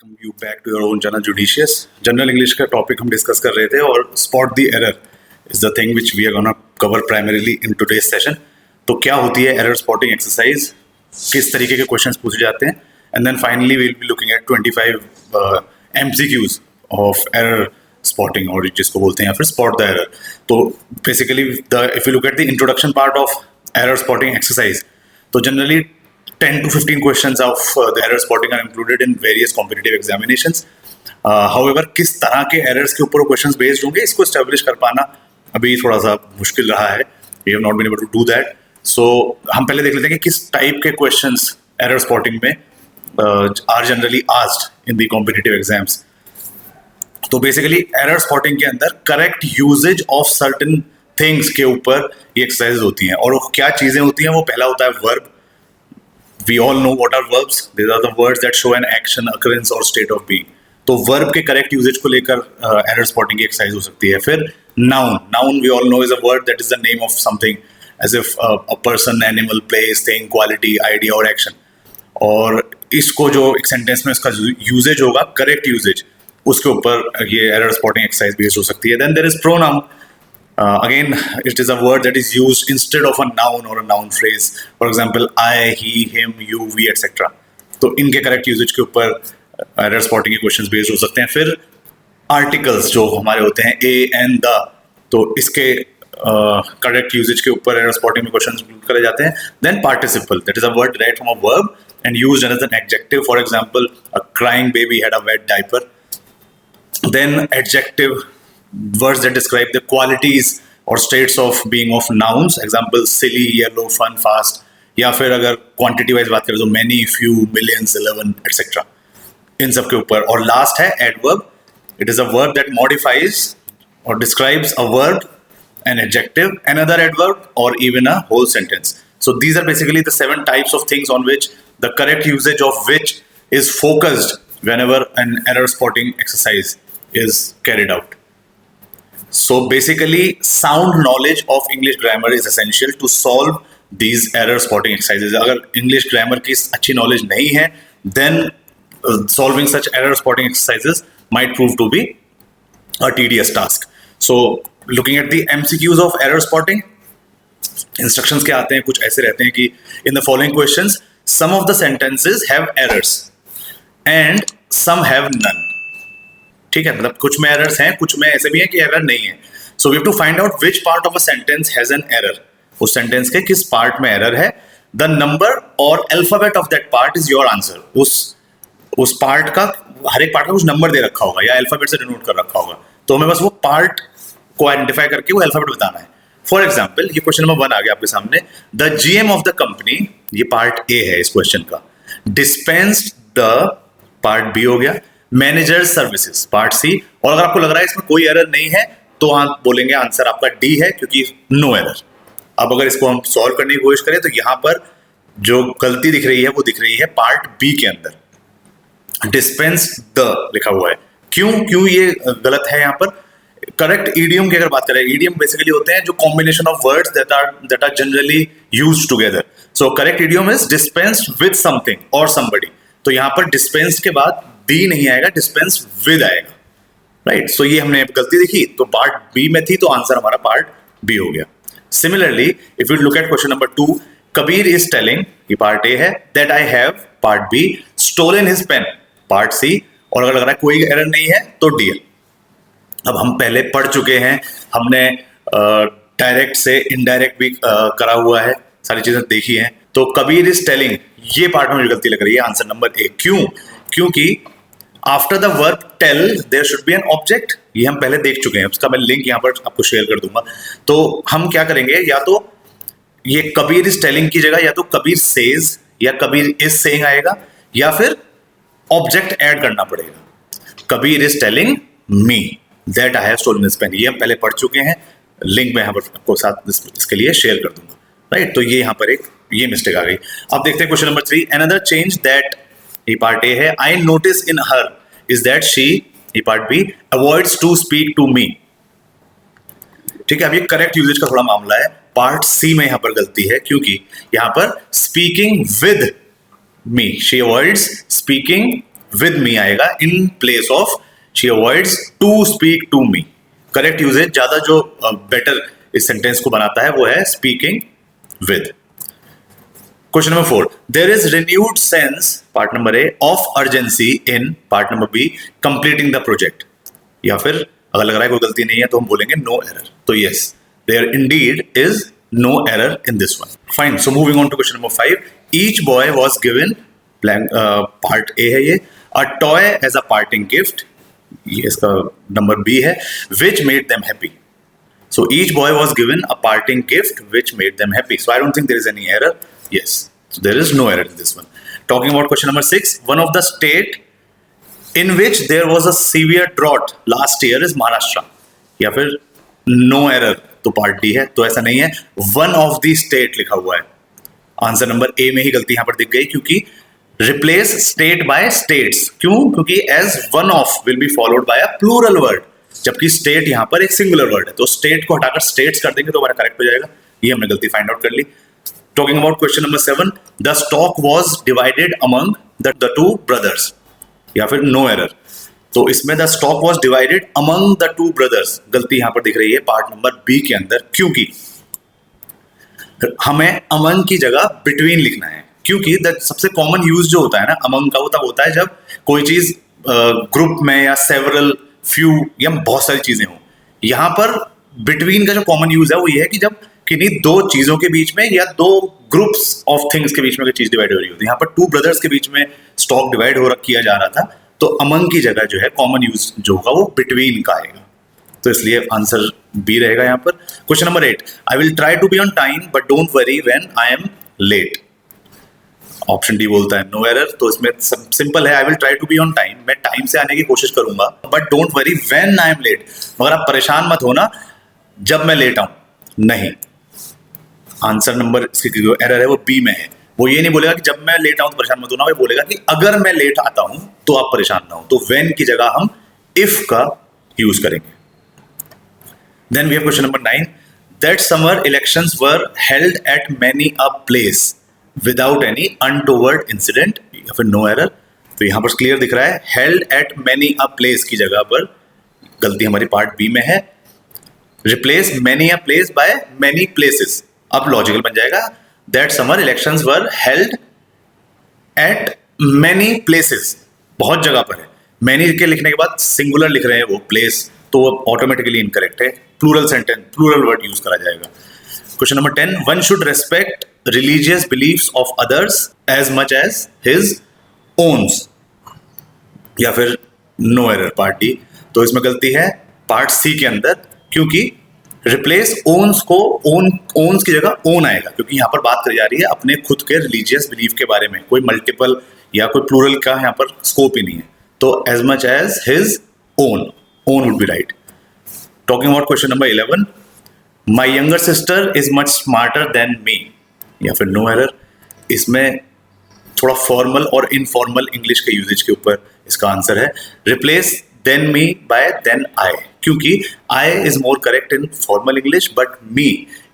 Welcome you back to your own general judicious. General English का topic हम discuss कर रहे थे और spot the error is the thing which we are gonna cover primarily in today's session. तो क्या होती है एरर स्पॉटिंग एक्सरसाइज, किस तरीके के क्वेश्चंस पूछे जाते हैं, and then finally we will be looking at 25 MCQs of error spotting, और जिसको बोलते हैं या फिर स्पॉट द एरर। तो basically if you look at the introduction part of error spotting exercise, तो generally 10 to 15 questions of the error spotting are included in various competitive examinations. However, किस तरह के errors के ऊपर questions based होंगे, इसको establish कर पाना अभी थोड़ा सा मुश्किल रहा है. We have not been able to do that. So हम पहले देख लेते हैं कि किस type के questions error spotting में are generally asked in the competitive exams. तो basically error spotting के अंदर correct usage of certain things के ऊपर ये exercises होती हैं. और क्या चीज़ें होती हैं, वो पहला होता है verb. We all know what are verbs. These are the words that show an action, occurrence or state of being. तो verb के correct usage को लेकर error spotting की exercise हो सकती है. फिर noun. Noun we all know is a word that is the name of something, as if a person, animal, place, thing, quality, idea or action. और इसको जो एक sentence में इसका usage होगा, correct usage, उसके ऊपर ये error spotting exercise based हो सकती है. Then there is pronoun. Again, it is a word that is used instead of a noun or a noun phrase. For example, I, he, him, you, we, etc. तो इनके correct usage के ऊपर error spotting के questions based हो सकते हैं. फिर articles जो हमारे होते हैं a and the, तो इसके correct usage के ऊपर error spotting में questions करे जाते हैं. Then participle, that is a word derived from a verb and used as an adjective. For example, a crying baby had a wet diaper. Then adjective, words that describe the qualities or states of being of nouns. Example, silly, yellow, fun, fast. या फिर अगर quantity wise बात करें तो many, few, millions, 11, etc. इन सब के ऊपर. और last है adverb. It is a verb that modifies or describes a verb, an adjective, another adverb, or even a whole sentence. So these are basically the 7 types of things on which the correct usage of which is focused whenever an error spotting exercise is carried out. So basically, sound knowledge of English grammar is essential to solve these error spotting exercises. अगर English grammar की अच्छी knowledge नहीं है, then solving such error spotting exercises might prove to be a tedious task. So looking at the MCQs of error spotting, instructions क्या आते हैं, कुछ ऐसे रहते हैं कि in the following questions, some of the sentences have errors and some have none. ठीक है, मतलब कुछ में एरर्स हैं, कुछ में ऐसे भी हैं कि एरर नहीं है. So we have to find out which part of a sentence has an error. उस सेंटेंस के किस पार्ट में एरर है. द नंबर और alphabet of that part is your answer. उस पार्ट का, हर एक पार्ट का कुछ नंबर दे रखा होगा या अल्फाबेट से डिनोट कर रखा होगा, तो हमें बस वो पार्ट को आइडेंटिफाई करके वो अल्फाबेट बताना है. फॉर एग्जाम्पल, ये क्वेश्चन नंबर 1 आ गया आपके सामने. The GM of the company, ये पार्ट ए है इस क्वेश्चन का. डिस्पेंस्ड द, पार्ट बी हो गया. Manager services, part C. और अगर आपको लग रहा है इसमें कोई एरर नहीं है, तो आप बोलेंगे आंसर आपका डी है, क्योंकि नो एरर. अब अगर इसको हम सॉल्व करने की कोशिश करें तो यहां पर जो गलती दिख रही है वो दिख रही है पार्ट बी के अंदर. डिस्पेंस द लिखा हुआ है. क्यों ये गलत है यहां पर. करेक्ट ईडियम की अगर बात करें, ईडियम बेसिकली होते हैं जो combination of words that are generally used together. So correct idiom is dispense with something और समबडी. तो यहां पर डिस्पेंस के बाद बी नहीं आएगा, डिस्पेंस विद आएगा. राइट. सो ये हमने गलती देखी, तो पार्ट बी में थी, तो आंसर हमारा पार्ट बी हो गया. Similarly if you look at question number 2, Kabir is telling, ये पार्ट ए है, that I have, part B, stolen his pen, part C. और अगर लग रहा है कोई एरर नहीं है तो डी. अब हम पहले पढ़ चुके हैं, हमने डायरेक्ट से इनडायरेक्ट भी करा हुआ है, सारी चीजें देखी हैं. तो कबीर इज टेलिंग, ये पार्ट में मुझे गलती लग रही है, आंसर नंबर ए. क्योंकि after the verb tell there should be an object. ये हम पहले देख चुके हैं, उसका मैं लिंक यहाँ पर आपको शेयर कर दूंगा. तो हम क्या करेंगे, या तो ये कबीर इज टेलिंग की जगह या तो कबीर सेज या कबीर इज सेइंग आएगा, या फिर ऑब्जेक्ट ऐड करना पड़ेगा. Kabir is telling me that I have stolen his pen, ये हम पहले पढ़ चुके हैं. लिंक मैं यहाँ पर आपको साथ इसके लिए शेयर कर दूंगा. राइट. तो ये यहाँ पर एक ये मिस्टेक आ गई. अब देखते हैं question number 3. Another change that, ये पार्ट ए है, I notice in her is that she, ये part B, avoids to speak to me. ठीक है. अब ये करेक्ट यूजेज का थोड़ा मामला है. पार्ट सी में यहां पर गलती है, क्योंकि यहां पर speaking with me, she avoids speaking with me आएगा in place of she avoids to speak to me. Correct usage ज्यादा जो बेटर इस सेंटेंस को बनाता है वो है speaking with. Question number 4, there is renewed sense, part number A, of urgency in, part number B, completing the project. या फिर अगर लग रहा है कोई गलती नहीं है तो हम बोलेंगे नो एरर। तो yes, there indeed is no error in this one. Fine, so moving on to question number 5, each boy was given, part A है ये, a toy as a parting gift, ये इसका नंबर बी है, which made them happy. So each boy was given a parting gift which made them happy. So I don't think there is any error. Yes, so there is no error in this one. Talking about question number 6, one of the state in which there was a severe drought last year is Maharashtra. या फिर no error तो part D है, तो ऐसा नहीं है, one of the state लिखा हुआ है। आंसर नंबर ए में ही गलती यहां पर दिख गई, क्योंकि replace state by states। क्यों? क्योंकि as one of will be followed by a plural word, जबकि स्टेट यहां पर एक सिंगुलर वर्ड है, तो स्टेट को हटाकर स्टेट्स कर देंगे तो हमारा करेक्ट हो जाएगा। ये हमने गलती फाइंड आउट कर ली। Talking about question number 7, the stock was divided among the two brothers, या फिर नो एरर। तो इसमें the stock was divided among the two brothers, गलती यहां पर दिख रही है पार्ट नंबर बी के अंदर, क्योंकि हमें अमंग की जगह बिटवीन लिखना है। क्योंकि सबसे कॉमन यूज जो होता है ना अमंग का, वो तब होता है जब कोई चीज ग्रुप में या सेवरल, फ्यू या बहुत सारी चीजें हों। यहां पर बिटवीन का जो कॉमन यूज है वो ये है कि जब किन्हीं दो चीजों के बीच में या दो ग्रुप्स ऑफ थिंग्स के बीच में चीज डिवाइड हो रही होती है। यहाँ पर टू ब्रदर्स के बीच में स्टॉक डिवाइड हो किया जा रहा था, तो अमंग की जगह जो है कॉमन यूज जो होगा वो बिटवीन का आएगा, तो इसलिए आंसर बी रहेगा यहाँ पर। Question number 8, I will try to be on time but don't worry when I am late. Option D बोलता है नो एरर, तो इसमें सिंपल है, I will try to be on time, मैं टाइम से आने की कोशिश करूंगा, but don't worry when I am late, मगर आप परेशान मत होना जब मैं लेट आऊं। नहीं, आंसर नंबर इसकी जो एरर है वो बी में है। वो ये नहीं बोलेगा कि जब मैं लेट आऊं तो परेशान मत होना, वो बोलेगा कि अगर मैं लेट आता हूं तो आप परेशान ना हो। तो व्हेन की जगह हम इफ का यूज करेंगे। Then we have question number 9, that summer elections were held at many a place without any untoward incident, या फिर नो एरर। तो यहां पर क्लियर दिख रहा है held at many a place की जगह पर गलती हमारी पार्ट बी में है। Replace many a place by many places, अब लॉजिकल बन जाएगा, that summer elections were held at many places, बहुत जगह पर है। मैनी के लिखने के बाद सिंगुलर लिख रहे हैं वो प्लेस, तो ऑटोमेटिकली इनकरेक्ट है, plural sentence, plural word use करा जाएगा। Question number 10, one should respect religious beliefs of others as much as his owns, या फिर नो एरर पार्ट डी। तो इसमें गलती है पार्ट सी के अंदर, क्योंकि रिप्लेस ओन्स को ओन्स की जगह ओन आएगा, क्योंकि यहां पर बात करी जा रही है अपने खुद के रिलीजियस बिलीफ के बारे में, कोई मल्टीपल या कोई प्लूरल का यहां पर स्कोप ही नहीं है। तो as much as his own would be right. Talking about question number 11, my younger sister is much smarter than me, या फिर नो एरर। इसमें थोड़ा फॉर्मल और इनफॉर्मल इंग्लिश के यूजेज के ऊपर इसका आंसर है। Replace than me by than I, क्योंकि I is more correct in formal English but me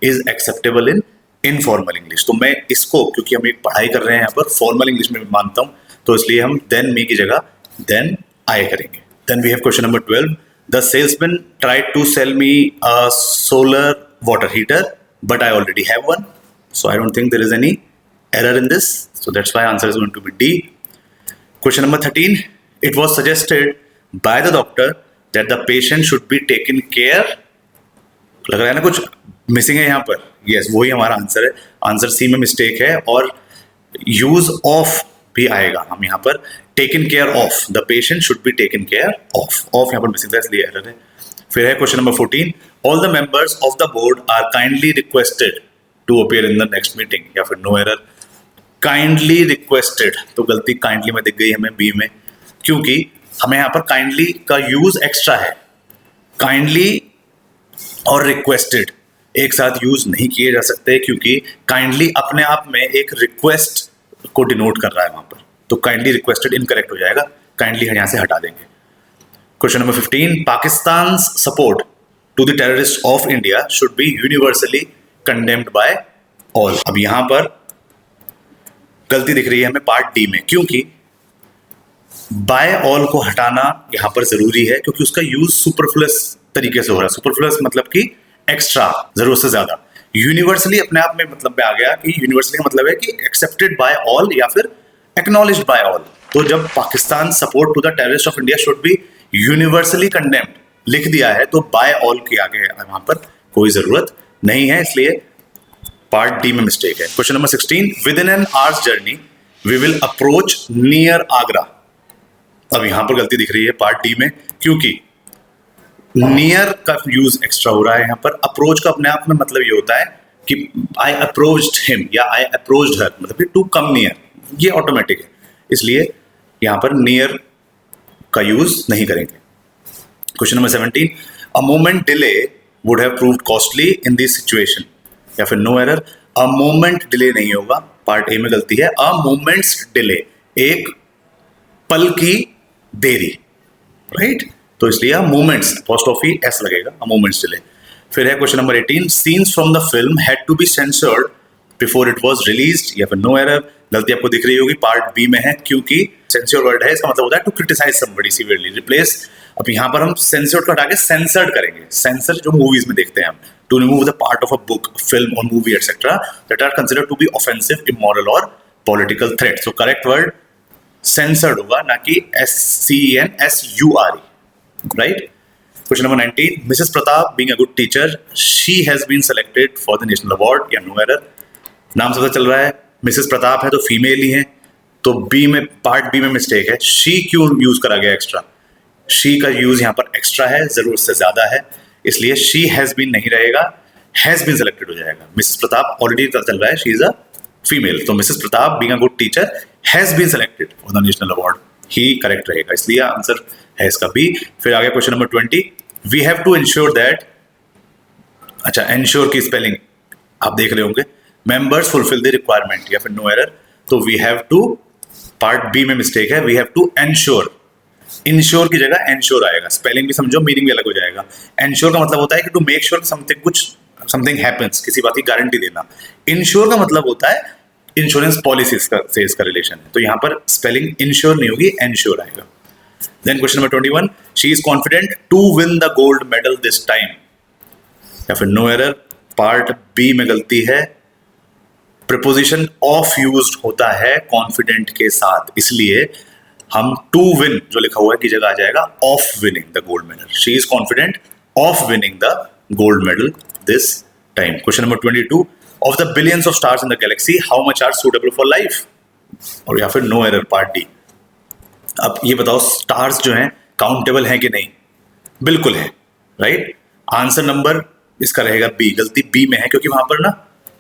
is acceptable in informal English. तो मैं इसको, क्योंकि हम एक पढ़ाई कर रहे हैं यहाँ पर, फॉर्मल इंग्लिश में मानता हूँ, तो इसलिए हम देन मी की जगह देन आई करेंगे। Then we have question number 12, the salesman tried to sell me a solar water heater but I already have one. So I don't think there is any error in this. So that's why answer is going to be D. Question number 13. It was suggested by the doctor that the patient should be taken care. लग रहा है ना कुछ missing है यहाँ पर? Yes, वही हमारा आंसर है। आंसर सी में मिस्टेक है और यूज ऑफ भी आएगा। हम यहाँ पर taken care of, the patient should be taken care of यहाँ पर मिसिंग था, इसलिए एरर है। फिर है question number 14. All the members of the board are kindly requested to appear in the next meeting, या फिर नो एरर। काइंडली रिक्वेस्टेड, तो गलती काइंडली में दिख गई हमें बी में, क्योंकि हमें यहाँ पर काइंडली का यूज एक्स्ट्रा है। काइंडली और रिक्वेस्टेड एक साथ यूज नहीं किए जा सकते, क्योंकि काइंडली अपने आप में एक रिक्वेस्ट को डिनोट कर रहा है वहां पर, तो काइंडली रिक्वेस्टेड इनकरेक्ट हो जाएगा, काइंडली यहां से हटा देंगे। Question number 15, Pakistan support to the terrorist of India should be universally condemned by all. अब यहां पर गलती दिख रही है हमें पार्ट डी में, क्योंकि बाय ऑल को हटाना यहां पर जरूरी है क्योंकि उसका यूज सुपरफ्लुअस तरीके से हो रहा है। सुपरफ्लुअस मतलब कि एक्स्ट्रा, जरूरत से ज्यादा। यूनिवर्सली अपने आप में मतलब में आ गया कि यूनिवर्सली का मतलब है कि एक्सेप्टेड बाय ऑल या फिर एक्नॉलेज्ड बाय ऑल। तो जब Pakistan support to the terrorist of India should be universally condemned लिख दिया है तो बाय ऑल के आगे वहां पर कोई जरूरत नहीं है, इसलिए पार्ट डी में मिस्टेक है। Question number 16, within an hour's journey we will approach near Agra. अब यहां पर गलती दिख रही है पार्ट डी में, क्योंकि नियर का यूज एक्स्ट्रा हो रहा है यहां पर। अप्रोच का अपने आप में मतलब ये होता है कि आई अप्रोच्ड हिम या आई अप्रोच्ड हर, मतलब कि टू कम नियर, ये ऑटोमेटिक है, इसलिए यहां पर नियर का यूज नहीं करेंगे। Question number 17, a moment delay would have proved costly in this situation, या फिर no error. A moment delay नहीं होगा, पार्ट ए में गलती है। अ मोमेंट्स डिले, एक पल की देरी, राइट? तो इसलिए मोमेंट्स अपोस्ट्रोफी एस लगेगा, मोमेंट्स डिले। फिर है question number 18, scenes from the film had to be censored before it was released, या फिर नो एरर। गलती आपको दिख रही होगी, पार्ट बी में है, क्योंकि सेंसर वर्ड है, इसका मतलब होता है to criticise somebody severely, replace. अब यहां पर हम सेंसर्ड को हटा के सेंसर्ड करेंगे। सेंसर जो मूवीज में देखते हैं हम, to remove the part of a book, film और movie etcetera that are considered to be offensive, immoral और political threat. So correct word censored होगा, ना कि SCENSURE, right? Question number 19, Mrs. Pratap being a good teacher, she has been selected for the national award, या no error। नाम से पता चल रहा है मिसेस प्रताप है तो फीमेल ही है, तो बी में, पार्ट बी में मिस्टेक है। शी क्यों यूज करा गया एक्स्ट्रा? शी का यूज यहाँ पर एक्स्ट्रा है, जरूरत से ज्यादा है, इसलिए शी हैज बीन नहीं रहेगा, हैज बीन सेलेक्टेड हो जाएगा। मिसेस प्रताप ऑलरेडी पता चल रहा है शी इज अ फीमेल, तो Mrs Pratap being a good teacher has been selected for the national award, ही करेक्ट रहेगा, इसलिए आंसर है इसका बी। फिर आगे question number 20, we have to insure that, अच्छा इंश्योर की स्पेलिंग आप देख रहे होंगे, मेंबर्स फुलफिल द रिक्वायरमेंट, या फिर नो एरर। तो we have to, part B में मिस्टेक है, we have to ensure, insure की जगह एंश्योर आएगा, स्पेलिंग भी समझो, मीनिंग भी अलग हो जाएगा। एंश्योर का मतलब होता है कि टू मेक श्योर समथिंग, कुछ समथिंग हैपेंस, किसी बात की गारंटी देना। इंश्योर का मतलब होता है इंश्योरेंस पॉलिसी से इसका रिलेशन है, तो यहां पर स्पेलिंग इंश्योर नहीं होगी, एंश्योर आएगा। Then question number 21, she is confident to win the gold medal this time, या फिर no error। पार्ट बी में गलती है, प्रीपोजिशन ऑफ यूज्ड होता है कॉन्फिडेंट के साथ, इसलिए हम टू विन जो लिखा हुआ है की जगह आ जाएगा of winning the gold medal. She is confident of winning the gold medal this time. Question number 22, of the billions of stars in the galaxy how much are suitable for life, और या फिर no error, part D. अब ये बताओ stars जो हैं countable हैं कि नहीं? बिल्कुल है, राइट? आंसर नंबर इसका रहेगा बी, गलती बी में है क्योंकि वहां पर ना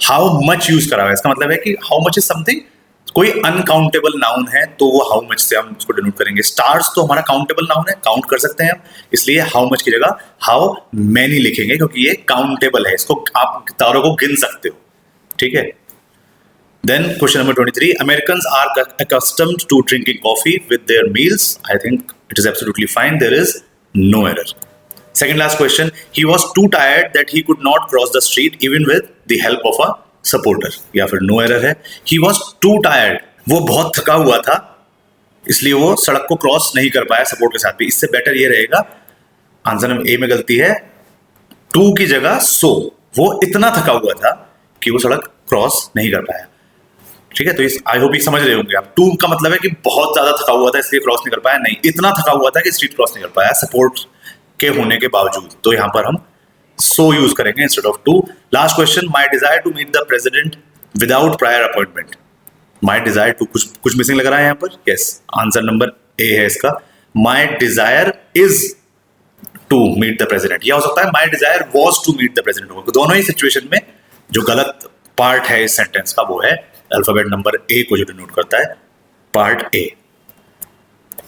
हाउ मच यूज करा हुआ है, इसका मतलब है कि हाउ मच इज समथिंग, कोई अनकाउंटेबल नाउन है तो वो हाउ मच से हम उसको डिनोट करेंगे। स्टार्स तो हमारा काउंटेबल नाउन है, काउंट कर सकते हैं हम, इसलिए हाउ मच की जगह हाउ मैनी लिखेंगे क्योंकि ये काउंटेबल है, इसको आप तारों को गिन सकते हो, ठीक है। Then question number 23, Americans are accustomed to drinking coffee with their meals. I think it is absolutely fine. There is no error. Second last question, he was too tired that he could not cross the street even with the help of a supporter. या फिर no error है। He was too tired. वो बहुत थका हुआ था, इसलिए वो सड़क को क्रॉस नहीं कर पाया सपोर्ट के साथ भी। इससे बेटर ये रहेगा, आंसर नंबर ए में गलती है, टू की जगह सो, वो इतना थका हुआ था कि वो सड़क क्रॉस नहीं कर पाया, ठीक है। तो इस आई होप समझ रहे होंगे आप, टू का मतलब है कि बहुत ज्यादा थका हुआ था इसलिए क्रॉस नहीं कर पाया, नहीं, इतना थका हुआ था कि स्ट्रीट क्रॉस नहीं कर पाया सपोर्ट के होने के बावजूद, तो यहां पर हम सो यूज करेंगे instead of to. Last question, my desire to meet the president without prior appointment, my desire to, कुछ मिसिंग लग रहा है यहां पर, यस, आंसर नंबर ए है इसका। My desire is to meet the president, या हो सकता है my desire was to meet the president होगा, दोनों ही सिचुएशन में जो गलत पार्ट है इस सेंटेंस का वो है अल्फाबेट नंबर ए को जो डिनोट करता है, part A.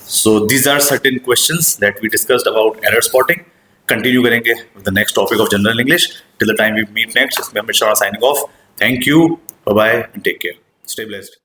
So these are certain questions that we discussed about error spotting. Continue करेंगे with the next topic of general English. Till the time we meet next, इसमें Amit Sharma signing off. Thank you, bye bye and take care, stay blessed.